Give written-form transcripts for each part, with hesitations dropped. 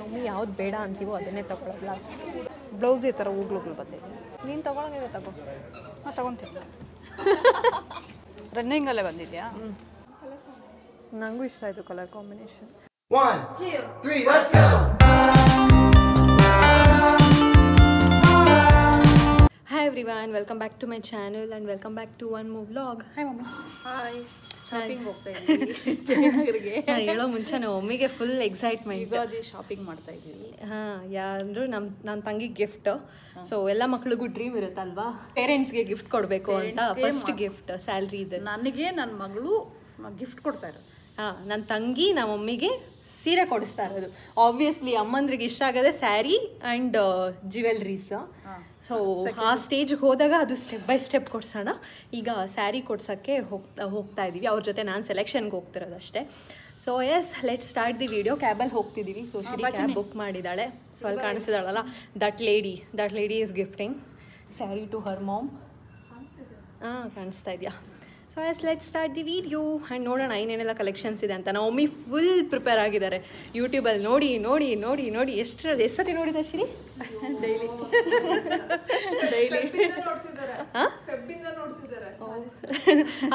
Mummy ಯಾವ್ದು ಬೇಡ ಅಂತೀವೋ ಅದನ್ನೇ ತಗೊಳ್ಳೋದು ಲಾಸ್ಟ್. ಬ್ಲೌಸ್ ಈ ಥರ ಹೂಗಳು ಬಂದಿದೆ. ನೀನು ತಗೊಳ್ಳೋಂಗಿದೆ ತಗೋ. ಹಾಂ ತಗೊತೀನಿ. ರನ್ನಿಂಗಲ್ಲೇ ಬಂದಿದೆಯಾ? ನನಗೂ ಇಷ್ಟ ಆಯಿತು colour combination. 1 2 3 let's go. Hi everyone, welcome back to my channel and welcome back to one more vlog. Hi mama. Hi. Shopping ಹೋಗ್ತಾ ಇದ್ದೀವಿ ಜಯನಗರಿಗೆ. ಹೇಳೋ ಮುಂಚೆ ನಮ್ಮ ಮಮ್ಮಿಗೆ ಫುಲ್ ಎಕ್ಸೈಟ್ಮೆಂಟ್. ಯುಗಾದಿ ಶಾಪಿಂಗ್ ಮಾಡ್ತಾ ಇದ್ದೀವಿ. ಹಾಂ, ಯಾರು ನನ್ನ ತಂಗಿ ಗಿಫ್ಟ್. ಸೊ ಎಲ್ಲ ಮಕ್ಳಿಗೂ ಡ್ರೀಮ್ ಇರುತ್ತಲ್ವಾ, ಪೇರೆಂಟ್ಸ್ಗೆ ಗಿಫ್ಟ್ ಕೊಡಬೇಕು ಅಂತ. ಫಸ್ಟ್ ಗಿಫ್ಟ್ ಸ್ಯಾಲ್ರಿ ಇದೆ. ನನಗೆ ನನ್ನ ಮಗಳು ಗಿಫ್ಟ್ ಕೊಡ್ತಾ ಇರೋದು. ಹಾಂ, ನನ್ನ ತಂಗಿ ನಮ್ಮ ಮಮ್ಮಿಗೆ ಸೀರೆ ಕೊಡಿಸ್ತಾ ಇರೋದು. ಆಬ್ವಿಯಸ್ಲಿ ಅಮ್ಮಂದ್ರಿಗೆ ಇಷ್ಟ ಆಗೋದೆ ಸ್ಯಾರಿ ಆ್ಯಂಡ್ ಜ್ಯುವೆಲ್ರೀಸ್. ಸೊ ಆ ಸ್ಟೇಜ್ಗೆ ಹೋದಾಗ ಅದು ಸ್ಟೆಪ್ ಬೈ ಸ್ಟೆಪ್ ಕೊಡ್ಸೋಣ. ಈಗ ಸ್ಯಾರಿ ಕೊಡ್ಸೋಕ್ಕೆ ಹೋಗ್ತಾ ಇದ್ದೀವಿ. ಅವ್ರ ಜೊತೆ ನಾನು ಸೆಲೆಕ್ಷನ್ಗೆ ಹೋಗ್ತಿರೋದು ಅಷ್ಟೇ. So yes, let start the video. ಕ್ಯಾಬಲ್ಲಿ ಹೋಗ್ತಿದ್ದೀವಿ. ಸೊ ಶ್ರೀ ಕ್ಯಾಬ್ ಬುಕ್ ಮಾಡಿದ್ದಾಳೆ. ಸೊ ಅಲ್ಲಿ ಕಾಣಿಸಿದಾಳಲ್ಲ, that lady is gifting sari to her mom. ಹಾಂ, ಕಾಣಿಸ್ತಾ ಇದೆಯಾ? So yes, let start the video and ನೋಡೋಣ ಏನೇನೆಲ್ಲ ಕಲೆಕ್ಷನ್ಸ್ ಇದೆ ಅಂತ. ನಮ್ಮ ಮಮ್ಮಿ ಫುಲ್ ಪ್ರಿಪೇರ್ ಆಗಿದ್ದಾರೆ. ಯೂಟ್ಯೂಬಲ್ಲಿ ನೋಡಿ ನೋಡಿ ನೋಡಿ ನೋಡಿ ಎಷ್ಟು ಸತಿ ನೋಡಿದ ಶ್ರೀ? ಡೈಲಿ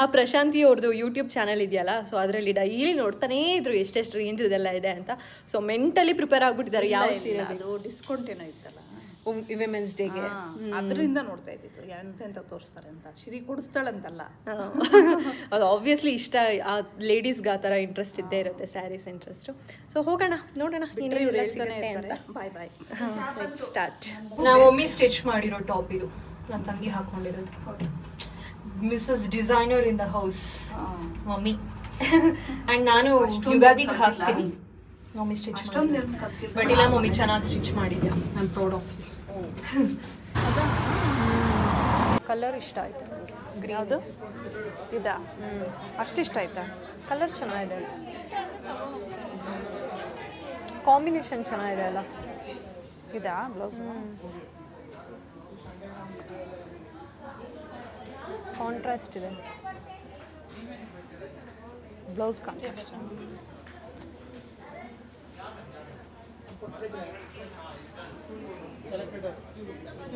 ಆ ಪ್ರಶಾಂತಿ ಅವ್ರದ್ದು ಯೂಟ್ಯೂಬ್ ಚಾನಲ್ ಇದೆಯಲ್ಲ, ಸೊ ಅದರಲ್ಲಿ ಡೈಲಿ ನೋಡ್ತಾನೇ ಇದ್ರು ಎಷ್ಟೆಷ್ಟು ರೇಂಜ್ ಇದೆಲ್ಲ ಇದೆ ಅಂತ. ಸೊ ಮೆಂಟಲಿ ಪ್ರಿಪೇರ್ ಆಗಿಬಿಟ್ಟಿದ್ದಾರೆ. ಯಾವ ಸೀರೆ ಅದು ಡಿಸ್ಕೌಂಟ್ ಏನೋ ಇತ್ತಲ್ಲ ವಿಮೆನ್ಸ್ ಡೇಗೆ, ಅದರಿಂದ ನೋಡ್ತಾ ಇದ್ದಿತ್ತು ಎಂತೆಂತ ತೋರಿಸ್ತಾರೆ ಅಂತ. ಶ್ರೀ ಕೊಡಿಸ್ತಾಳಂತಲ್ಲ, ಅದು ಆಬ್ವಿಯಸ್ಲಿ ಇಷ್ಟ. ಆ ಲೇಡೀಸ್ಗೆ ಆ ಥರ ಇಂಟ್ರೆಸ್ಟ್ ಇದ್ದೇ ಇರುತ್ತೆ, ಸ್ಯಾರೀಸ್ ಇಂಟ್ರೆಸ್ಟು. ಸೊ ಹೋಗೋಣ, ನೋಡೋಣ ಏನೇನೆಲ್ಲ ಸಿಗುತ್ತೆ ಅಂತ. Bye bye. ಸ್ಟಾರ್ಟ್. ನಾವು ಮಮ್ಮಿ ಸ್ಟಿಚ್ ಮಾಡಿರೋ ಟಾಪ್ ಇದು, ನನ್ನ ತಂಗಿ ಹಾಕೊಂಡಿರೋದು. Mrs designer in the house mummy. And ನಾನು ಯುಗಾದಿಗೆ ಹಾಕ್ತೀನಿ. ಮಮ್ಮಿ ಸ್ಟಿಚ್ ಬಟ್ ಇಲ್ಲ, ಮಮ್ಮಿ ಚೆನ್ನಾಗಿ ಸ್ಟಿಚ್ ಮಾಡಿದ್ಯಾ. I am proud of you. Colour ಇಷ್ಟ ಆಯ್ತು ನನಗೆ. ಗ್ರೀನ್. ಯಾವುದು ಇದಾ? ಅಷ್ಟು ಇಷ್ಟ ಆಯ್ತಾ? ಕಲರ್ ಚೆನ್ನಾಗಿದೆ, ಕಾಂಬಿನೇಷನ್ ಚೆನ್ನಾಗಿದೆ ಅಲ್ಲ. ಇದಾ ಬ್ಲೌಸ್? ಕಾಂಟ್ರಾಸ್ಟ್ ಇದೆ ಬ್ಲೌಸ್. ಕಾಂಟ್ರಾಸ್ಟ್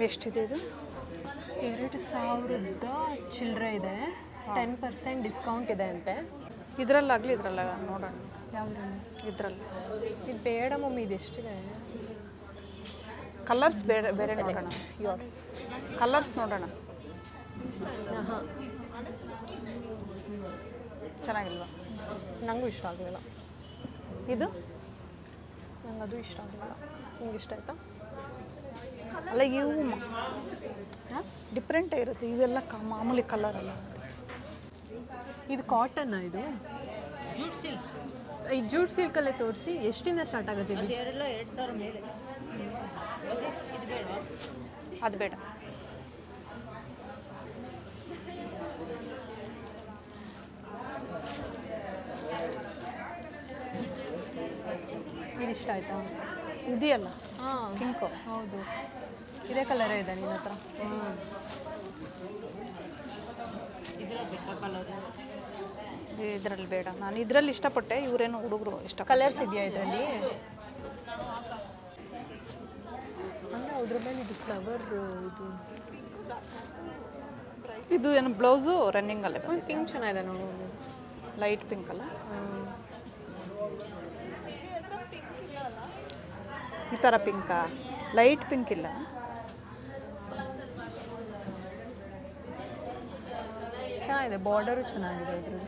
ಎಷ್ಟಿದೆ ಇದು? 2,000 ಚಿಲ್ಲರೆ ಇದೆ. 10% ಡಿಸ್ಕೌಂಟ್ ಇದೆ ಅಂತೆ. ಇದರಲ್ಲಾಗಲಿ ಇದರಲ್ಲ ನೋಡೋಣ. ಯಾವುದ್ರಲ್ಲಿ? ಇದರಲ್ಲಿ. ಇದು ಬೇಡ ಮಮ್ಮಿ, ಇದು ಎಷ್ಟಿದೆ? ಕಲರ್ಸ್ ಬೇರೆ ಬೇರೆ ನೋಡೋಣ. ಕಲರ್ಸ್ ನೋಡೋಣ. ಹಾಂ, ಚೆನ್ನಾಗಿಲ್ವಾ? ನನಗೂ ಇಷ್ಟ ಆಗಲಿಲ್ಲ ಇದು. ನಂಗೆ ಅದು ಇಷ್ಟ ಆಗಲಿಲ್ಲ. ನಿಂಗೆ ಇಷ್ಟ ಆಯ್ತಾ? ಅಲ್ಲ, ಇವು ಡಿಫ್ರೆಂಟ್ ಇರುತ್ತೆ. ಇವೆಲ್ಲ ಮಾಮೂಲಿ ಕಲರ್ ಅಲ್ಲ. ಇದು ಕಾಟನ್. ಇದು ಜೂಟ್ ಸಿಲ್ಕ್. ಈ ಜೂಟ್ ಸಿಲ್ಕಲ್ಲೇ ತೋರಿಸಿ. ಎಷ್ಟಿಂದ ಸ್ಟಾರ್ಟ್ ಆಗುತ್ತೆ ಇದು? 2,000 ಮೇಲೆ. ಅದು ಬೇಡ. ಇದು ಇಷ್ಟ ಆಯ್ತಾ? ಇದೆಯಲ್ಲ ಹಾಂ, ಪಿಂಕು. ಹೌದು, ಇದೇ ಕಲರೇ ಇದೆ ನಿನ್ನ ಹತ್ರ. ಇದರಲ್ಲಿ ಬೇಡ. ನಾನು ಇದರಲ್ಲಿ ಇಷ್ಟಪಟ್ಟೆ. ಇವರೇನು ಹುಡುಗರು ಇಷ್ಟ. ಕಲರ್ಸ್ ಇದೆಯಾ ಇದರಲ್ಲಿ? ಅಂದರೆ ಅದ್ರ ಮೇಲೆ ಇದು ಫ್ಲವರ್. ಇದು ಏನು ಬ್ಲೌಸು ರನ್ನಿಂಗಲ್ಲೇ ಒಂದು ಪಿಂಕ್ ಚೆನ್ನಾಗಿದೆ ನೋಡು. ಲೈಟ್ ಪಿಂಕ್ ಅಲ್ಲ? ಈ ಥರ ಪಿಂಕಾ? ಲೈಟ್ ಪಿಂಕ್ ಇಲ್ಲ. ಚೆನ್ನಾಗಿದೆ, ಬಾರ್ಡರು ಚೆನ್ನಾಗಿದೆ ಇದ್ರದ್ದು.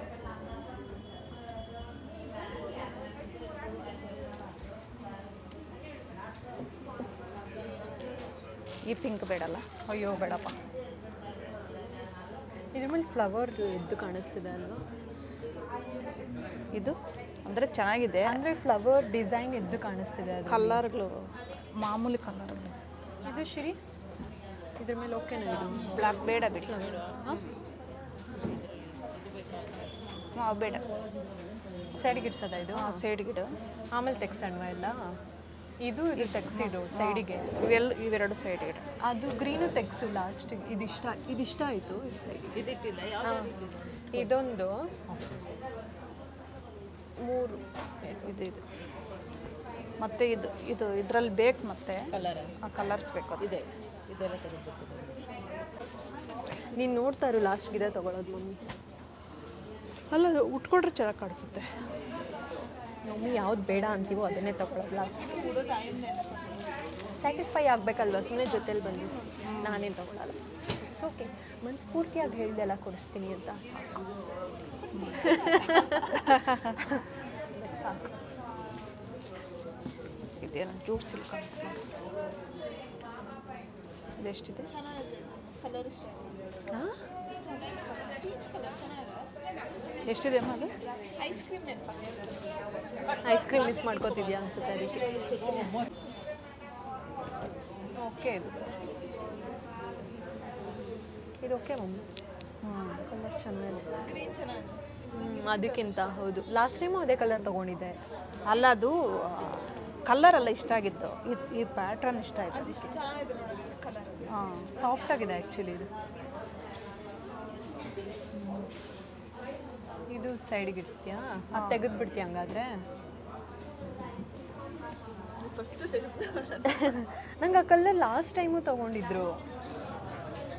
ಈ ಪಿಂಕ್ ಬೇಡಲ್ಲ? ಅಯ್ಯೋ ಬೇಡಪ್ಪ. ಇದ್ರ ಮೇಲೆ ಫ್ಲವರ್ ಎದ್ದು ಕಾಣಿಸ್ತಿದೆ ಅಲ್ವಾ? ಇದು ಅಂದರೆ ಚೆನ್ನಾಗಿದೆ. ಅಂದರೆ ಫ್ಲವರ್ ಡಿಸೈನ್ ಎದ್ದು ಕಾಣಿಸ್ತಿದೆ. ಅದು ಕಲರ್ಗಳು ಮಾಮೂಲಿ ಕಲರ್ಗಳು. ಇದು ಶ್ರೀ, ಇದ್ರ ಮೇಲೆ ಓಕೆನಾ? ಇದು ಬ್ಲ್ಯಾಕ್ ಬೇಡ ಬಿಡಿ. ಹಾಂ, ಬೇಡ. ಸೈಡಿಗೆ ಇಡ್ಸೋದ ಇದು? ಸೈಡ್ಗಿಡು. ಆಮೇಲೆ ತೆಗ್ಸಣ್ವಾ ಎಲ್ಲ? ಇದು ತೆಗ್ಸಿಡು ಸೈಡಿಗೆ. ಇವೆರಡು ಸೈಡ್ಗಿಡು. ಅದು ಗ್ರೀನು ತೆಗ್ಸು ಲಾಸ್ಟಿಗೆ. ಇದಿಷ್ಟ ಆಯಿತು. ಇದು ಸೈಡ್ ಇದೊಂದು 3 ಇದು ಮತ್ತು ಇದರಲ್ಲಿ ಬೇಕು ಮತ್ತೆ ಆ ಕಲರ್ಸ್ ಬೇಕು ಇದೆ. ನೀನು ನೋಡ್ತಾ ಇರು, ಲಾಸ್ಟ್ಗೆ ಇದೆ ತೊಗೊಳೋದು ಮಮ್ಮಿ. ಅಲ್ಲ, ಉಟ್ಕೊಂಡ್ರೆ ಚೆನ್ನಾಗಿ ಕಾಣಿಸುತ್ತೆ. ಮಮ್ಮಿ ಯಾವ್ದು ಬೇಡ ಅಂತೀವೋ ಅದನ್ನೇ ತೊಗೊಳೋದು ಲಾಸ್ಟ್. ಸ್ಯಾಟಿಸ್ಫೈ ಆಗಬೇಕಲ್ವ, ಸುಮ್ಮನೆ ಜೊತೆಲಿ ಬಂದು ನಾನೇನು ತೊಗೊಳಲ್ಲ. ಇಟ್ಸ್ ಓಕೆ, ಮನಸ್ಫೂರ್ತಿಯಾಗಿ ಹೇಳ್ದೆಲ್ಲ ಕೊಡಿಸ್ತೀನಿ ಅಂತ ಸಾಕು. ಸಾಕು. ಇದೇನು ಜೂಟ್ ಸಿಲ್ಕ್ ಅಂತ ಇದೆಷ್ಟಿದೆ? ಹಾಂ, ಎಷ್ಟಿದೆ ಅಮ್ಮ ಅದು? ಐಸ್ ಕ್ರೀಮ್ ಮಿಸ್ ಮಾಡ್ಕೋತಿದ್ಯಾ ಅನ್ಸುತ್ತೆ ಅದಕ್ಕೆ. ಓಕೆ, ಇದು ಓಕೆ ಮಮ್ಮಿ. ಕಲರ್ ಚೆನ್ನಾಗಿದೆ. ಅದಕ್ಕಿಂತ ಹೌದು, ಲಾಸ್ಟ್ ಟೈಮು ಅದೇ ಕಲರ್ ತೊಗೊಂಡಿದ್ದೆ. ಅಲ್ಲ, ಅದು ಕಲರ್ ಎಲ್ಲ ಇಷ್ಟ ಆಗಿತ್ತು, ಈ ಪ್ಯಾಟ್ರನ್ ಇಷ್ಟ ಆಯಿತು. ಹಾಂ, ಸಾಫ್ಟ್ ಆಗಿದೆ ಆ್ಯಕ್ಚುಲಿ ಇದು. ಇದು ಸೈಡಿಗೆ ಇಡಿಸ್ತೀಯಾ? ಅದು ತೆಗೆದುಬಿಡ್ತೀಯ ಹಂಗಾದ್ರೆ? ನಂಗೆ ಆ ಕಲರ್ ಲಾಸ್ಟ್ ಟೈಮು ತೊಗೊಂಡಿದ್ರು.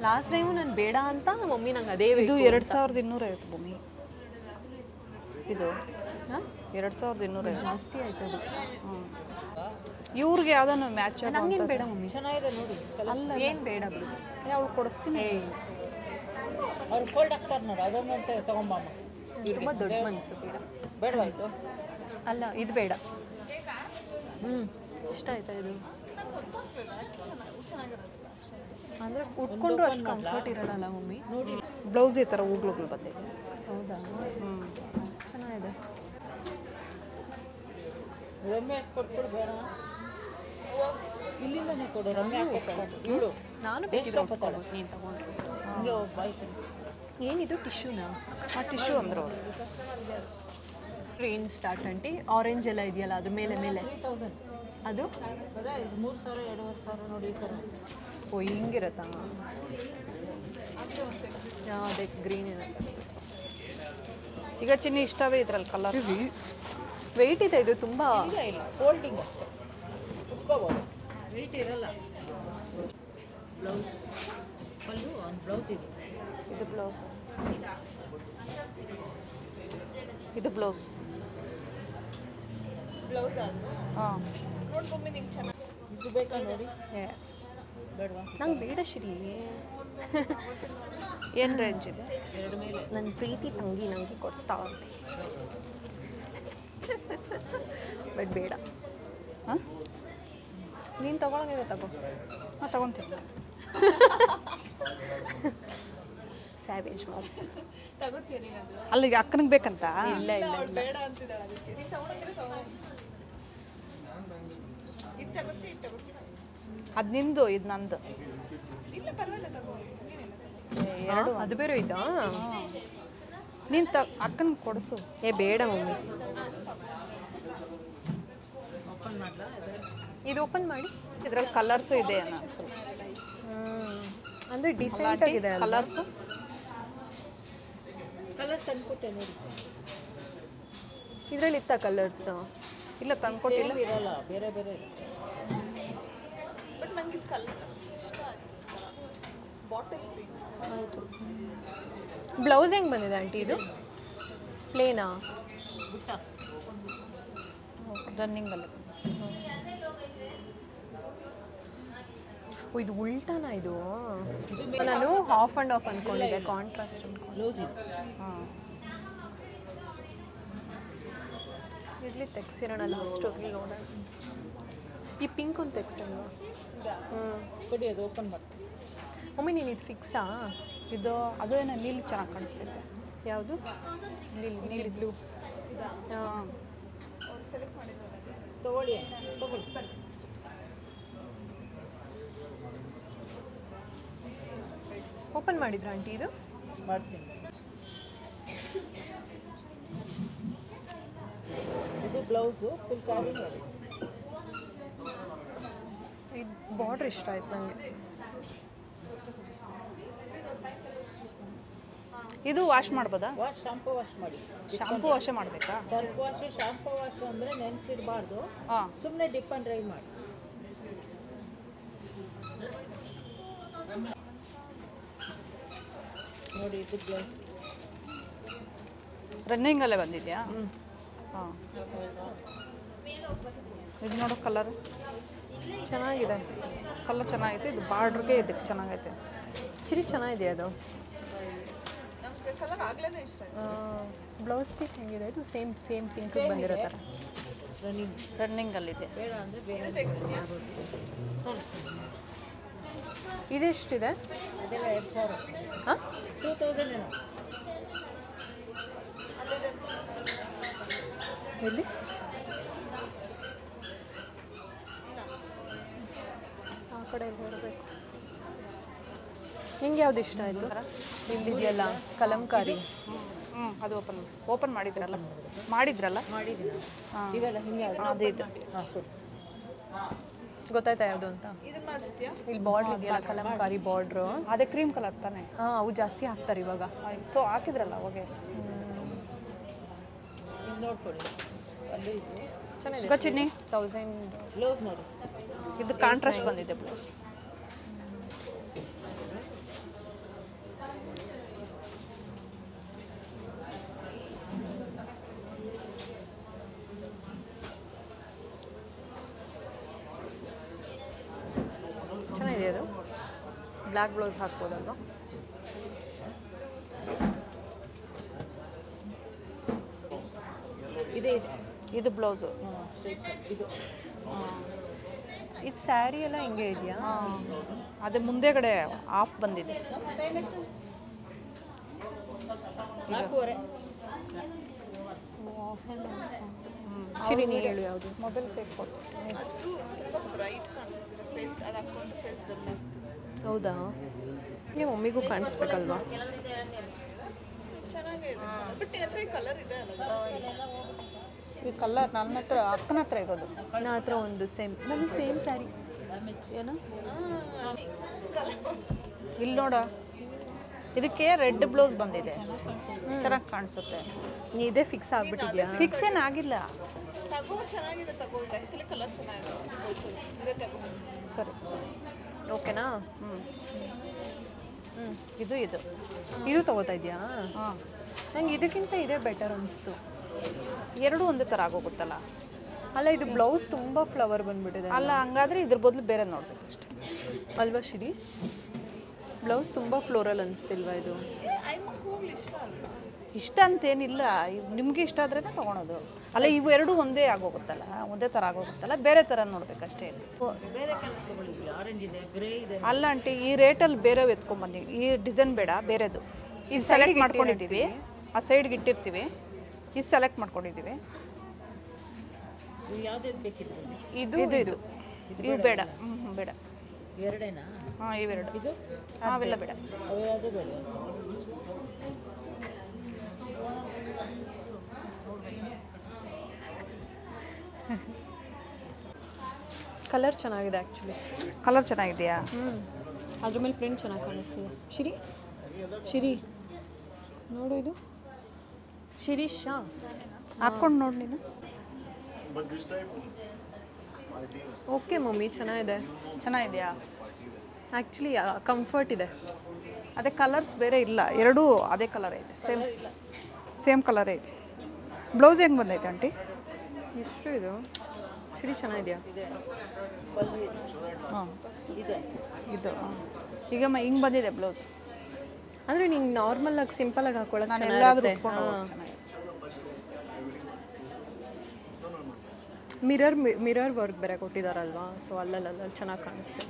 ಲಾಸ್ಟ್ ಟೈಮು ನಾನು ಬೇಡ ಅಂತ ಮಮ್ಮಿ ನಂಗೆ ಅದೇ. ಇದು 2250 ಭೂಮಿ. ಇದು ಹಾಂ, 2250 ಜಾಸ್ತಿ ಆಯ್ತು ಅದು. ಇವ್ರಿಗೆ ಯಾವ್ದಾನು ಮ್ಯಾಚ್ ನಂಗೇನು ಬೇಡ ಮಮ್ಮಿ. ಚೆನ್ನಾಗಿದೆ ನೋಡಿ. ಅಲ್ಲ, ಏನು ಬೇಡ ಬಿಡು, ಅವ್ಳು ಕೊಡಿಸ್ತೀನಿ. ಅವ್ರು ಫೋಲ್ಡ್ ಆಗ್ತಾರೆ ನೋಡಿ, ಅದನ್ನಂತೆ ತೊಗೊಂಬಮ್ಮ. ತುಂಬ ದೊಡ್ಡ ಮನಸ್ಸು, ಬೇಡ. ಬೇಡವಾಯ್ತು? ಅಲ್ಲ, ಇದು ಬೇಡ. ಇಷ್ಟ ಆಯ್ತಾ ಇದು? ಅಂದರೆ ಉಟ್ಕೊಂಡ್ರು ಅಷ್ಟು ಕಂಫರ್ಟ್ ಇರಲ್ಲ ಮಮ್ಮಿ. ನೋಡಿ, ಬ್ಲೌಸ್ ಈ ಥರ ಹೂಗಳು ಬಂದಿದೆ. ಹೌದಾ? ಚೆನ್ನಾಗಿದೆ. ರಮ್ಯ ಕೊಟ್ಬಿಡು, ಬೇಡ ಇಲ್ಲಿಂದನೇ ಕೊಡು. ರಮ್ಯ ಹಾಕ್ಕೊಡು. ನಾನು ಬೇಕಿದ್ರೆ ಉಟ್ಕೊಡು, ನೀನು ತಗೊಂಡ್ರು. ಹಂಗೆ ಬಾಯ್ತು. ಏನಿದು ಟಿಶ್ಯೂನಾ? ಆ ಟಿಶ್ಯೂ ಅಂದರು. Train start aunty. ಆರೆಂಜ್ ಎಲ್ಲ ಇದೆಯಲ್ಲ ಅದ್ರ ಮೇಲೆ ಮೇಲೆ 3000 ಅದು? ಅದೇ 3000 2500 ನೋಡಿ ಈ ಥರ. ಓ, ಹಿಂಗಿರತ್ತಾ? ಅದೇ ಗ್ರೀನ್ ಇರುತ್ತೆ. ಈಗ ಚಿನ್ನಿ ಇಷ್ಟವೇ ಇದ್ರಲ್ಲಿ ಕಲರ್. ವೆಯ್ಟ್ ಇದೆ ಇದು ತುಂಬ. ಇಲ್ಲ, ಫೋಲ್ಡಿಂಗ್ ಅಷ್ಟೇ, ಉಟ್ಕೋಬೋದು, ವೆಯ್ಟ್ ಇರಲ್ಲ. ಬ್ಲೌಸ್ ಪಲ್ಲು ಒಂದು ಬ್ಲೌಸ್ ಇದೆ. ಇದು ಬ್ಲೌಸ್, ಇದು ಬ್ಲೌಸ್. ಹಾಂ, ಇದು ಬೇಕಾ ನೋಡಿ? ಬೇಡವಾ? ನಂಗೆ ಬೇಡ ಶ್ರೀ. ಏನು ರೇಂಜ್ ಇದೆ? 2 ಮೇಲೆ. ನನ್ನ ಪ್ರೀತಿ ತಂಗಿ ನನಗೆ ಕೊಡಿಸ್ತಾ ಇರ್ತಿ. ಬಟ್ ಬೇಡ. ಹಾಂ, ನೀನು ತಗೊಳಂಗಿದೆ ತಗೋ. ಹಾಂ, ತಗೊತೀನಿ. Savage mom. ಅಲ್ಲಿಗೆ ಅಕ್ಕನಿಗೆ ಬೇಕಂತ? ಇಲ್ಲ ಇಲ್ಲ ಇಲ್ಲ. ಅದು ನಿಂದು, ಇದು ನಂದು. ಎರಡು ಅದು ಬೇರೆ ಇದ್ದಾ? ನೀನು ಅಕ್ಕನಿಗೆ ಕೊಡಿಸು. ಬೇಡ ಮಮ್ಮಿ. ಓಪನ್ ಮಾಡಲಾ? ಇದು ಓಪನ್ ಮಾಡಿ. ಇದ್ರಲ್ಲಿ ಕಲರ್ಸು ಇದೆ ಅನ್ನೋ ಅಂದರೆ ಡಿಸೆಂಟ್ ಆಗಿದೆ ಕಲರ್ಸು. ಕಲರ್ ತಂದ್ಕೊಟ್ಟೆ ನೋಡಿ. ಇದರಲ್ಲಿ ಇತ್ತ ಕಲರ್ಸ್? ಇಲ್ಲ, ತಂದ್ಕೊಟ್ಟಿಲ್ಲ. ಇರಲ್ಲ, ಬೇರೆ ಬೇರೆ ಇರುತ್ತೆ. ಬಟ್ ನಂಗೆ ಇದು ಕಲರ್ ಇಷ್ಟ ಆಯಿತು. Bottle green. ಹೌದು. ಬ್ಲೌಸ್ ಹೆಂಗೆ ಬಂದಿದೆ ಆಂಟಿ ಇದು? ಪ್ಲೇನಾ? ಬುಟ್ಟ ರನ್ನಿಂಗಲ್ಲಿ. ಇದು ಉಲ್ಟಾನಾ ಇದು? ನಾನು ಹಾಫ್ ಆ್ಯಂಡ್ ಆಫ್ ಅಂದ್ಕೊಂಡಿದ್ದೆ, ಕಾಂಟ್ರಾಸ್ಟ್ ಅಂದ್ಕೊಂಡು. ಬ್ಲೌಸ್ ಇದೆ. ಹಾಂ, ಇರಲಿ ತೆಗ್ಸಿರೋಣ ಲಾಸ್ಟು ನೋಡೋಣ. ಈ ಪಿಂಕ್ ಒಂದು ತೆಗ್ಸಲ್ವಾ? ಕೊಡಿ, ಅದು ಓಪನ್ ಮಾಡ್ತೀನಿ. ಮಮ್ಮಿ ನೀನು ಇದು ಫಿಕ್ಸಾ? ಇದು ಅದು ಏನೋ ನೀಲಿ ಚೆನ್ನಾಗಿ ಕಾಣಿಸ್ತಿದೆ. ಯಾವುದು? ನೀಲಿ ಬ್ಲೂ. ಹಾಂ, ತಗೊಳ್ಳಿ. ಓಪನ್ ಮಾಡಿದ್ರಾ ಆಂಟಿ ಇದು? ಮಾಡ್ತೀನಿ. ಇದು ಬ್ಲೌಸು ಫುಲ್ ಸ್ಯಾರಿ ನೋಡಿ. ಇದು ಬಾರ್ಡ್ರ್ ಇಷ್ಟ ಆಯ್ತು ನನಗೆ. ಇದು ವಾಶ್ ಮಾಡ್ಬೋದಾ? ಶಾಂಪು ವಾಶ್ ಮಾಡಿ. ಶಾಂಪು ವಾಶೇ ಮಾಡಬೇಕಾ? ಸರ್ಫ್ ವಾಶು ಶಾಂಪು ವಾಶು ಅಂದರೆ ನೆನೆಸಿಡಬಾರ್ದು. ಹಾಂ, ಸುಮ್ಮನೆ ಡಿಪ್ ಆ್ಯಂಡ್ ಡ್ರೈ ಮಾಡಿ. ನೋಡಿ ಇದು ಬ್ಲೌಸ್ ರನ್ನಿಂಗಲ್ಲೇ ಬಂದಿದೆಯಾ? ಹಾಂ, ಇದು ನೋಡೋ ಕಲರ್ ಚೆನ್ನಾಗಿದೆ, ಕಲರ್ ಚೆನ್ನಾಗೈತೆ. ಇದು ಬಾರ್ಡ್ರಿಗೆ ಇದಕ್ಕೆ ಚೆನ್ನಾಗೈತೆ ಅನ್ಸುತ್ತೆ. ಚಿರಿ ಚೆನ್ನಾಗಿದೆ ಅದು. ನಮಗೆ ಕಲರ್ ಆಗ್ಲೇ ಇಷ್ಟ ಆಯ್ತು. ಬ್ಲೌಸ್ ಪೀಸ್ ಹೆಂಗಿದೆ ಇದು? ಸೇಮ್ ಸೇಮ್ ಪಿಂಕ್ ಬಂದಿರೋ ಥರ ರನ್ನಿಂಗಲ್ಲಿದೆ. ಬೇಡ ಅಂದರೆ ಬೇರೆ ತೆಗಿಸ್ತೀಯಾ? ಇದೆಷ್ಟಿದೆ? ಅದೆಲ್ಲ 2000. ಹಾಂ, 2000 ಏನೋ. ಎಲ್ಲಿ? ಆ ಕಡೆ ಬರಬೇಕು. ನಿಂಗೆ ಯಾವ್ದು ಇಷ್ಟ ಆಯಿತು? ಇಲ್ಲಿದೆಯಲ್ಲ ಕಲಂಕಾರಿ. ಅದು ಓಪನ್ ಮಾಡಿದ್ರಲ್ಲ ಮಾಡಿದ್ದೀನಿ. ಹಾಂ, ಇವೆಲ್ಲ ಹಿಂಗೆ ಅದು ಇದು. ಹಾಂ ಕೊಡಿ. ಗೊತ್ತಾಯ್ತಾ ಯಾವುದು ಅಂತ? ಇದು ಮಾಡಿಸ್ತೀಯಾ? ಇಲ್ಲಿ ಬಾರ್ಡ್ರ್ ಇದೆಯಲ್ಲ ಕಲಂಕಾರಿ ಬಾರ್ಡ್ರು. ಅದೇ ಕ್ರೀಮ್ ಕಲರ್ ತಾನೆ? ಹಾಂ, ಅವು ಜಾಸ್ತಿ ಹಾಕ್ತಾರೆ ಇವಾಗ. ಆಯಿತು, ಹಾಕಿದ್ರಲ್ಲ ಅವಾಗೆ. ಇದು ನೋಡ್ಕೊಳ್ಳಿ, ಅಲ್ಲೂ ಇದು ಚೆನ್ನಾಗಿದೆ. ಚಿನ್ನಿ 1000. ಬ್ಲೌಸ್ ನೋಡಿ. ಇದು ಕಾಂಟ್ರಾಸ್ಟ್ ಬಂದಿದೆ ಬ್ಲೌಸ್. ಚೆನ್ನಾಗಿದೆ ಅದು. ಬ್ಲ್ಯಾಕ್ ಬ್ಲೌಸ್ ಹಾಕ್ಬೋದಲ್ವಾ? ಇದೇ ಇದೆ. ಇದು ಬ್ಲೌಸು. ಸ್ಟ್ರೈಟ್ ಇದು ಇದು ಸ್ಯಾರಿ ಎಲ್ಲ ಹಿಂಗೆ ಇದೆಯಾ? ಅದೇ ಮುಂದೆಗಡೆ ಆಫ್ ಬಂದಿದೆ. 4.5. ಚಿರಿ ನೀರು ಹೇಳು ಯಾವುದು? ಮೊಬೈಲ್ ತೆಗೆದುಕೊಟ್ಟು. ಅದು ತುಂಬ ಬ್ರೈಟ್ ಕಾಣಿಸ್ತಿದೆ ಫೇಸ್. ಅದು ಹಾಕೊಂಡು ಫೇಸ್ದಲ್ಲಿ ಹೌದಾ? ನೀವು ಮಮ್ಮಿಗೂ ಕಾಣಿಸ್ಬೇಕಲ್ವಾ? ಚೆನ್ನಾಗೇ ಇದೆ. ಬಟ್ ಹತ್ರ ಕಲರ್ ಇದೆ ಅಲ್ಲ. ಈ ಕಲರ್ ನನ್ನ ಹತ್ರ ಅಕ್ಕನ ಹತ್ರ ಇರೋದು. ನನ್ನ ಹತ್ರ ಒಂದು ಸೇಮ್, ನಮಗೆ ಸೇಮ್ ಸ್ಯಾರಿ. ಏನು ಇಲ್ಲಿ ನೋಡ, ಇದಕ್ಕೆ ರೆಡ್ ಬ್ಲೌಸ್ ಬಂದಿದೆ, ಚೆನ್ನಾಗಿ ಕಾಣಿಸುತ್ತೆ. ನೀ ಇದೇ ಫಿಕ್ಸ್ ಆಗ್ಬಿಟ್ಟಿದ್ಯಾ? ಫಿಕ್ಸ್ ಏನಾಗಿಲ್ಲ. ತಗೋ, ಚೆನ್ನಾಗಿದೆ ತಗೋ. ಇದು ಆ್ಯಕ್ಚುಲಿ ಕಲರ್ ಚೆನ್ನಾಗಿದೆ. ಇದೇ ತಗೋ. ಸರಿ, ಓಕೆನಾ? ಹ್ಞೂ, ಹ್ಞೂ. ಇದು ಇದು ಇದು ತಗೋತಾ ಇದೆಯಾ? ಹಾಂ, ನಂಗೆ ಇದಕ್ಕಿಂತ ಇದೇ ಬೆಟರ್ ಅನಿಸ್ತು. ಎರಡೂ ಒಂದೇ ಥರ ಆಗೋಗುತ್ತಲ್ಲ. ಅಲ್ಲ, ಇದು ಬ್ಲೌಸ್ ತುಂಬ ಫ್ಲವರ್ ಬಂದ್ಬಿಟ್ಟಿದೆ. ಅಲ್ಲ, ಹಂಗಾದ್ರೆ ಇದ್ರ ಬದಲು ಬೇರೆ ನೋಡ್ಬೇಕು ಅಷ್ಟೇ ಅಲ್ವಾ ಶಿರಿ? ಬ್ಲೌಸ್ ತುಂಬ ಫ್ಲೋರಲ್ ಅನಿಸ್ತಿಲ್ವಾ ಇದು? ಐಮಕ್ ಹೋಗ್ಲಿ ಇಷ್ಟ ಅಲ್ವಾ? ಇಷ್ಟ ಅಂತೇನಿಲ್ಲ, ನಿಮ್ಗೆ ಇಷ್ಟ ಆದ್ರೇ ತೊಗೊಳೋದು. ಅಲ್ಲ, ಇವು ಎರಡೂ ಒಂದೇ ಆಗೋಗುತ್ತಲ್ಲ, ಒಂದೇ ಥರ ಆಗೋಗುತ್ತಲ್ಲ, ಬೇರೆ ಥರ ನೋಡ್ಬೇಕಷ್ಟೇ. ಬೇರೆ ಕಲರ್ ತಗೊಳ್ಳಿ. ಆರೆಂಜ್ ಇದೆ, ಗ್ರೇ ಇದೆ. ಅಲ್ಲ ಆಂಟಿ, ಈ ರೇಟಲ್ಲಿ ಬೇರೆ ಎತ್ಕೊಂಬನ್ನಿ. ಈ ಡಿಸೈನ್ ಬೇಡ, ಬೇರೆದು. ಇದು ಸೆಲೆಕ್ಟ್ ಮಾಡ್ಕೊಂಡಿದ್ದೀವಿ, ಆ ಸೈಡ್ಗೆ ಇಟ್ಟಿರ್ತೀವಿ. ಇದು ಸೆಲೆಕ್ಟ್ ಮಾಡ್ಕೊಂಡಿದ್ದೀವಿ. ನೀವು ಯಾವ್ದು ಬೇಕಿಲ್ಲ. ಇದು ಇದು ಇದು ಇವು ಬೇಡ. ಬೇಡ. ಎರಡೇನಾ? ಹಾಂ, ಇವೆರಡು. ಇದು ಅವೆಲ್ಲ ಬೇಡ. ಅವು ಯಾವುದು ಬೇಡ. ಕಲರ್ ಚೆನ್ನಾಗಿದೆ ಆ್ಯಕ್ಚುಲಿ. ಕಲರ್ ಚೆನ್ನಾಗಿದೆಯಾ? ಅದ್ರ ಮೇಲೆ ಪ್ರಿಂಟ್ ಚೆನ್ನಾಗಿ ಕಾಣಿಸ್ತಿದೆ. ಶಿರಿ, ಶಿರಿ ನೋಡು, ಇದು ಶಿರೀಶಾ ಹಾಕ್ಕೊಂಡು ನೋಡಿ ನೀನು. ಓಕೆ ಮಮ್ಮಿ, ಚೆನ್ನಾಗಿದೆ. ಚೆನ್ನಾಗಿದೆಯಾ? ಆ್ಯಕ್ಚುಲಿ ಕಂಫರ್ಟ್ ಇದೆ. ಅದೇ ಕಲರ್ಸ್ ಬೇರೆ ಇಲ್ಲ, ಎರಡೂ ಅದೇ ಕಲರ್ ಐತೆ, ಸೇಮ್ ಕಲರೇ ಇದೆ. ಬ್ಲೌಸ್ ಹೆಂಗೆ ಬಂದೈತೆ ಆಂಟಿ? ಎಷ್ಟು ಇದು? ಶಿರಿ ಚೆನ್ನಾಗಿದೆಯಾ? ಹಾಂ, ಇದು ಈಗ ಹಿಂಗೆ ಬಂದಿದೆ ಬ್ಲೌಸ್. ಅಂದರೆ ನಿಂಗೆ ನಾರ್ಮಲಾಗಿ ಸಿಂಪಲಾಗಿ ಹಾಕೊಳ್ಳೋಕೆ ನಾನು ಎಲ್ಲಾದರೂ ಚೆನ್ನಾಗಿರುತ್ತೆ. ಚೆನ್ನಾಗಿದೆ. ಮಿರರ್ ವರ್ಕ್ ಬೇರೆ ಕೊಟ್ಟಿದ್ದಾರಲ್ವಾ, ಸೊ ಅಲ್ಲಲ್ಲಿ ಚೆನ್ನಾಗಿ ಕಾಣಿಸ್ತಿದೆ.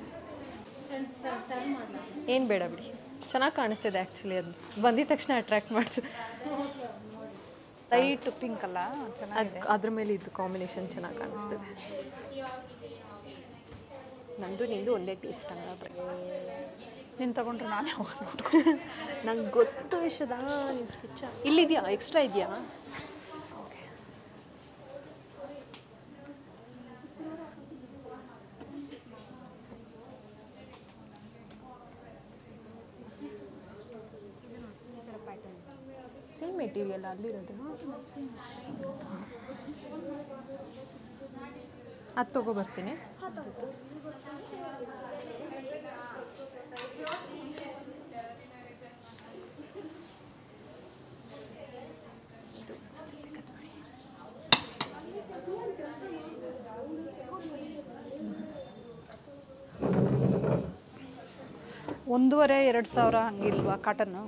ಏನು ಬೇಡ ಬಿಡಿ, ಚೆನ್ನಾಗಿ ಕಾಣಿಸ್ತಿದೆ ಆ್ಯಕ್ಚುಲಿ. ಅದು ಬಂದಿದ ತಕ್ಷಣ ಅಟ್ರ್ಯಾಕ್ಟ್ ಮಾಡಿಸಿ. ಲೈಟ್ ಪಿಂಕ್ ಅಲ್ಲ, ಚೆನ್ನಾಗಿದೆ. ಅದ್ರ ಮೇಲೆ ಇದು ಕಾಂಬಿನೇಷನ್ ಚೆನ್ನಾಗಿ ಕಾಣಿಸ್ತಿದೆ. ನಂದು ನಿಂದು ಒಂದೇ ಟೇಸ್ಟ್ ಹಂಗಾದ್ರೆ. ನೀನು ತಗೊಂಡ್ರೆ ನಾನೇ ಹೋಗೋದು. ನಂಗೆ ಗೊತ್ತು ವಿಷಯದ ನಿನ್ನ ಸ್ಕೆಚ್ ಇಲ್ಲಿದೆಯಾ? ಎಕ್ಸ್ಟ್ರಾ ಇದೆಯಾ? ಓಕೆ. ಸೇಮ್ ಮೆಟೀರಿಯಲ್ ಅಲ್ಲಿರೋದು. ಅದು ತೊಗೊಬರ್ತೀನಿ. ಒಂದೂವರೆ 2,000 ಹಂಗಿಲ್ವಾ ಕಾಟನ್ನು?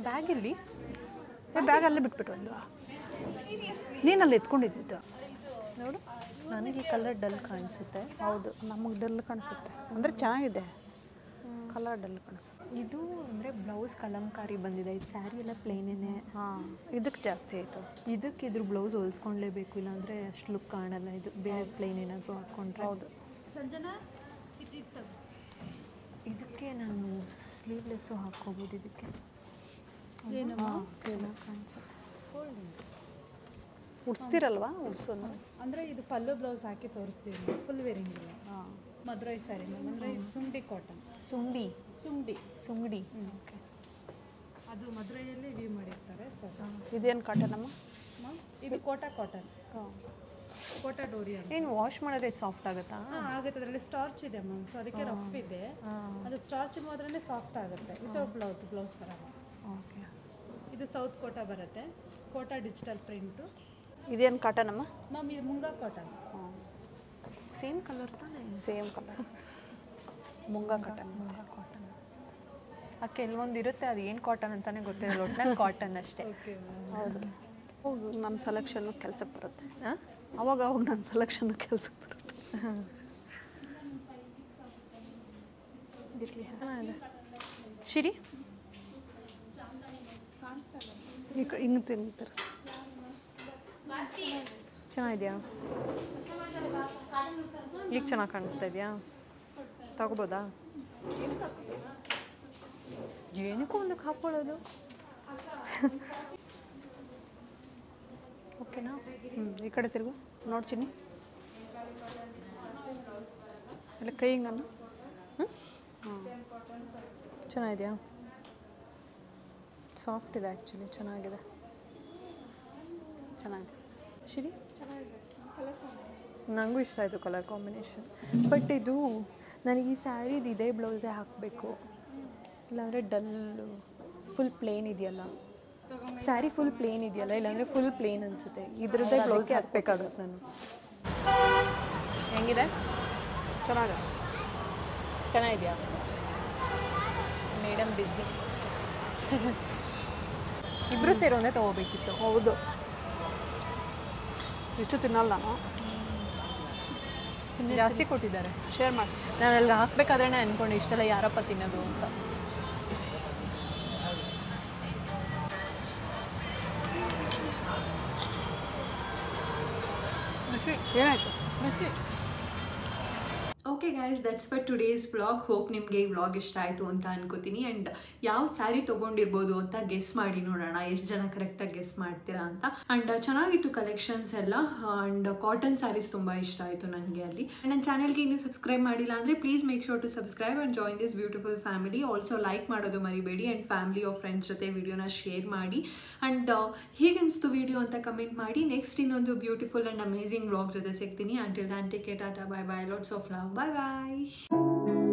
ಬ್ಯಾಗ್ ಇಲ್ಲಿ ಬ್ಯಾಗ್ ಅಲ್ಲೇ ಬಿಟ್ಬಿಟ್ಟು ಅಲ್ವಾ? ನೀನಲ್ಲಿ ಎತ್ಕೊಂಡಿದ್ದು ನೋಡು. ನನಗೆ ಈ ಕಲರ್ ಡಲ್ ಕಾಣಿಸುತ್ತೆ. ಹೌದು, ನಮಗೆ ಡಲ್ ಕಾಣಿಸುತ್ತೆ. ಅಂದರೆ ಚೆನ್ನಾಗಿದೆ, ಕಲರ್ ಡಲ್ ಕಾಣಿಸುತ್ತೆ. ಇದು ಅಂದರೆ ಬ್ಲೌಸ್ ಕಲಂಕಾರಿ ಬಂದಿದೆ. ಇದು ಸ್ಯಾರಿ ಎಲ್ಲ ಪ್ಲೇನೇ. ಹಾಂ, ಇದಕ್ಕೆ ಜಾಸ್ತಿ ಆಯಿತು. ಇದಕ್ಕೆ ಇದ್ರ ಬ್ಲೌಸ್ ಹೊಲ್ಸ್ಕೊಳ್ಲೇಬೇಕು, ಇಲ್ಲಾಂದರೆ ಅಷ್ಟು ಲುಕ್ ಕಾಣಲ್ಲ. ಇದು ಬೇರೆ ಪ್ಲೇನ್ ಏನಾದರೂ ಹಾಕ್ಕೊಂಡ್ರೆ. ಹೌದು. ಇದಕ್ಕೆ ನಾನು ಸ್ಲೀವ್ಲೆಸ್ಸು ಹಾಕ್ಕೋಬೋದು. ಇದಕ್ಕೆ ಸ್ಲೀವ್ಲೆಸ್ ಕಾಣಿಸುತ್ತೆ. ಉಡ್ಸ್ತಿರಲ್ವಾ? ಉಡ್ಸೋದು ಅಂದರೆ ಇದು ಪಲ್ಲು ಬ್ಲೌಸ್ ಹಾಕಿ ತೋರಿಸ್ತೀವಿ, ಫುಲ್ ವೇರಿಂಗ್ ಇಲ್ಲ. ಮದುರೈ ಸ್ಯಾರಿ ಮ್ಯಾಮ್, ಅಂದರೆ ಇದು ಸುಂಡಿ ಕಾಟನ್. ಸುಂಗಡಿ ಓಕೆ. ಅದು ಮದುರೈಯಲ್ಲಿ ವ್ಯೂ ಮಾಡಿರ್ತಾರೆ. ಸೊ ಇದೇನು ಕಾಟನ್ ಅಮ್ಮ? ಮ್ಯಾಮ್ ಇದು ಕೋಟಾ ಕಾಟನ್, ಕೋಟಾ ಡೋರಿ ಅಂತ. ಏನು ವಾಶ್ ಮಾಡಿದ್ರೆ ಸಾಫ್ಟ್ ಆಗುತ್ತಾ? ಆಗುತ್ತೆ. ಅದರಲ್ಲಿ ಸ್ಟಾರ್ಚ್ ಇದೆ ಮ್ಯಾಮ್, ಸೊ ಅದಕ್ಕೆ ರಫ್ ಇದೆ. ಅದು ಸ್ಟಾರ್ಚ್ ಹೋದ್ರೇ ಸಾಫ್ಟ್ ಆಗುತ್ತೆ. ವಿತೌಟ್ ಬ್ಲೌಸ್ ಬರಲ್ಲ. ಓಕೆ. ಇದು ಸೌತ್ ಕೋಟಾ ಬರುತ್ತೆ, ಕೋಟಾ ಡಿಜಿಟಲ್ ಪ್ರಿಂಟು. ಇದೇನು ಕಾಟನ್ ಅಮ್ಮ? ಮ್ಯಾಮ್ ಇದು ಮುಂಗಾ ಕಾಟನ್. ಸೇಮ್ ಕಲರ್ ತಾನೇ? Same colour, Munga cotton. ಕೆಲವೊಂದು ಇರುತ್ತೆ, ಅದು ಏನು ಕಾಟನ್ ಅಂತಾನೆ ಗೊತ್ತಿರಲ್ಲ, ಒಟ್ಟಿನಲ್ಲಿ ಕಾಟನ್ ಅಷ್ಟೇ. ಹೌದು ಹೌದು, ನನ್ನ ಸೆಲೆಕ್ಷನ್ನು ಕೆಲಸಕ್ಕೆ ಬರುತ್ತೆ. ಅವಾಗ ನನ್ನ ಸೆಲೆಕ್ಷನ್ನು ಕೆಲಸಕ್ಕೆ ಬರುತ್ತೆ. ಶಿರಿ ಹಿಂಗೆ ತಿಂತಾರೆ. ಚೆನ್ನಾಗಿದೆಯಾ? ಈಗ ಚೆನ್ನಾಗಿ ಕಾಣಿಸ್ತಾ ಇದೆಯಾ? ತಗೋಬೋದಾ? ಏನಕ್ಕೂ ಒಂದಕ್ಕೆ ಹಾಕ್ಕೊಳ್ಳೋದು. ಓಕೆನಾ? ಈ ಕಡೆ ತಿರುಗು ನೋಡ್ತೀನಿ. ಇಲ್ಲ ಕೈ ಹಿಂಗನ್ನು. ಚೆನ್ನಾಗಿದೆಯಾ? ಸಾಫ್ಟ್ ಇದೆ ಆ್ಯಕ್ಚುಲಿ, ಚೆನ್ನಾಗಿದೆ. ಚೆನ್ನಾಗಿದೆ. ಶಿರಿ ನನಗೂ ಇಷ್ಟ ಆಯಿತು ಕಲರ್ ಕಾಂಬಿನೇಷನ್. ಬಟ್ ಇದು ನನಗೆ ಈ ಸ್ಯಾರಿದು ಇದೇ ಬ್ಲೌಸೇ ಹಾಕಬೇಕು, ಇಲ್ಲಾಂದರೆ ಡಲ್ಲು ಫುಲ್ ಪ್ಲೇನ್ ಇದೆಯಲ್ಲ, ಸ್ಯಾರಿ ಫುಲ್ ಪ್ಲೇನ್ ಇದೆಯಲ್ಲ, ಇಲ್ಲಾಂದರೆ ಫುಲ್ ಪ್ಲೇನ್ ಅನಿಸುತ್ತೆ. ಇದ್ರದ್ದೇ ಬ್ಲೌಸೇ ಹಾಕಬೇಕಾಗುತ್ತೆ ನಾನು. ಹೆಂಗಿದೆ? ಚೆನ್ನಾಗಿದೆಯಾ? ಮೇಡಮ್ ಬಿಸಿ. ಇಬ್ಬರು ಸೇರೋದೇ ತೊಗೋಬೇಕಿತ್ತು. ಹೌದು, ಇಷ್ಟು ತಿನ್ನಲ್ಲ ನಾನು. ಜಾಸ್ತಿ ಕೊಟ್ಟಿದ್ದಾರೆ. ಶೇರ್ ಮಾಡಿ. ನಾನು ಅಲ್ಲಿ ಹಾಕ್ಬೇಕಾದ್ರೆ ಅಂದ್ಕೊಂಡು ಇಷ್ಟೆಲ್ಲ ಯಾರಪ್ಪ ತಿನ್ನೋದು ಅಂತ. ಏನಾಯ್ತು? Okay guys, that's for today's vlog. Hope ನಿಮಗೆ ಈ ವ್ಲಾಗ್ ಇಷ್ಟ ಆಯಿತು ಅಂತ ಅನ್ಕೋತೀನಿ. ಆ್ಯಂಡ್ ಯಾವ ಸ್ಯಾರಿ ತೊಗೊಂಡಿರ್ಬೋದು ಅಂತ ಗೆಸ್ ಮಾಡಿ ನೋಡೋಣ, ಎಷ್ಟು ಜನ ಕರೆಕ್ಟಾಗಿ ಗೆಸ್ ಮಾಡ್ತೀರಾ ಅಂತ. ಆ್ಯಂಡ್ ಚೆನ್ನಾಗಿತ್ತು ಕಲೆಕ್ಷನ್ಸ್ ಎಲ್ಲ. ಆ್ಯಂಡ್ ಕಾಟನ್ ಸ್ಯಾರೀಸ್ ತುಂಬ ಇಷ್ಟ ಆಯಿತು ನನಗೆ ಅಲ್ಲಿ. ನನ್ನ ಚಾನಲ್ಗೆ ಇನ್ನೂ ಸಬ್ಸ್ಕ್ರೈಬ್ ಮಾಡಿಲ್ಲ ಅಂದರೆ please make sure to subscribe and join this beautiful family. Also like ಮಾಡೋದು ಮರಿಬೇಡಿ. ಆ್ಯಂಡ್ ಫ್ಯಾಮಿಲಿ ಆಫ್ ಫ್ರೆಂಡ್ಸ್ ಜೊತೆ ವಿಡಿಯೋನ ಶೇರ್ ಮಾಡಿ. ಆ್ಯಂಡ್ ಹೇಗನ್ನಿಸ್ತು ವಿಡಿಯೋ ಅಂತ ಕಮೆಂಟ್ ಮಾಡಿ. ನೆಕ್ಸ್ಟ್ ಇನ್ನೊಂದು ಬ್ಯೂಟಿಫುಲ್ ಆ್ಯಂಡ್ ಅಮೇಝಿಂಗ್ ವ್ಲಾಗ್ ಜೊತೆ ಸಿಗ್ತೀನಿ. Until then take care, tata, bye bye, lots of love, bye bye.